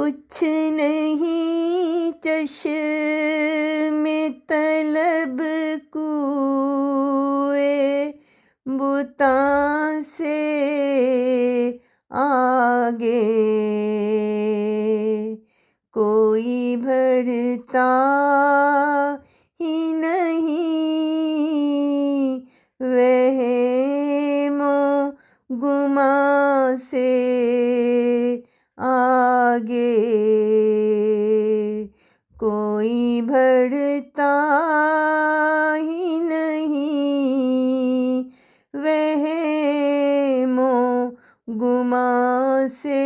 کچھ نہیں چشم طلب کوئے بتاں سے آگے، کوئی بڑھتا ہی نہیں وہم و گماں سے آگے، کوئی بڑھتا ہی نہیں وہم و گماں سے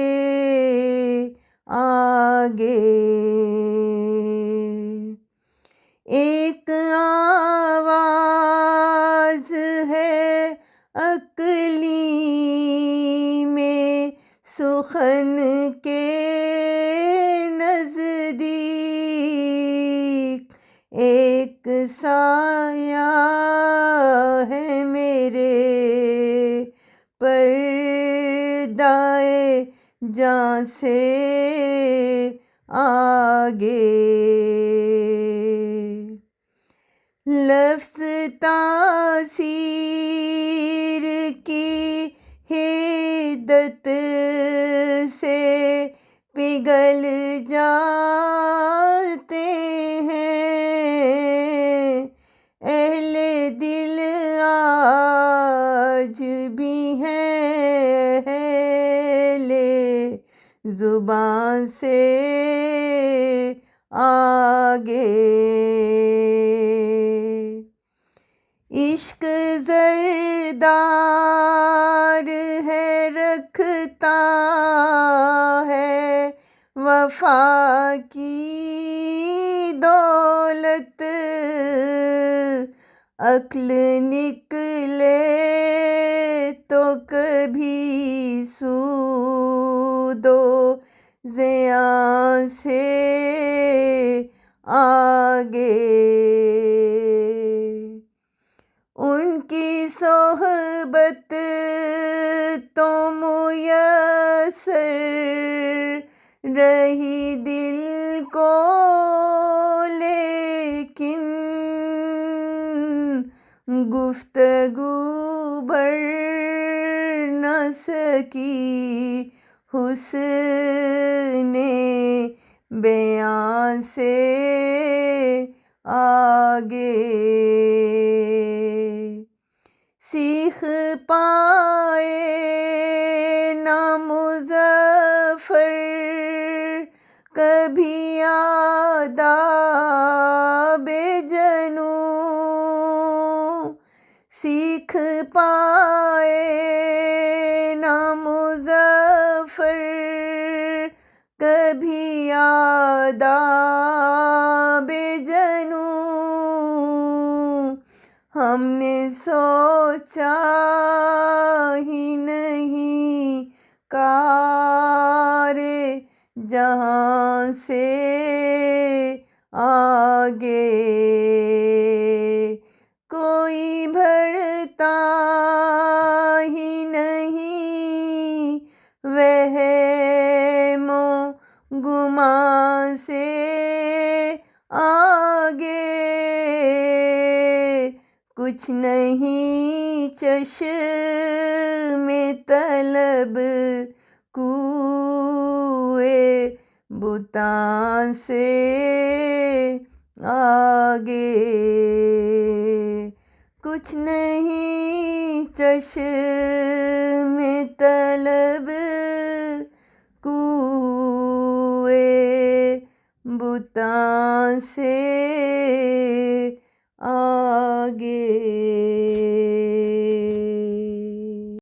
آگے۔ ایک آواز ہے عقلی میں سخن کے نزدیک، ایک سایہ ہے میرے پردۂ جاں سے آگے، لفظ تاثیر کی حدت سے پگھل جاتے ہیں، اہل دل آج بھی ہیں اہل زباں سے آگے۔ عشق زردار ہے رکھتا ہے وفا کی دولت، عقل نکلے تو کبھی سود و زیاں سے آگے، ان کی صحبت تو میسر رہی دل کو، لیکن گفتگو بڑھ نہ سکی حسن بیاں سے آگے، سیخ پائے نہ مظفر کبھی آداب جنوں، سیکھ پائے نہ مظفر کبھی آداب جنوں، ہم نے سوچا ہی نہیں کار جہاں سے آگے، کوئی بڑھتا ہی نہیں وہم و گماں سے آگے، کچھ نہیں چشم طلب کوئے بتاں سے آگے، کچھ نہیں چشم طلب کوئے بتاں سے آگے۔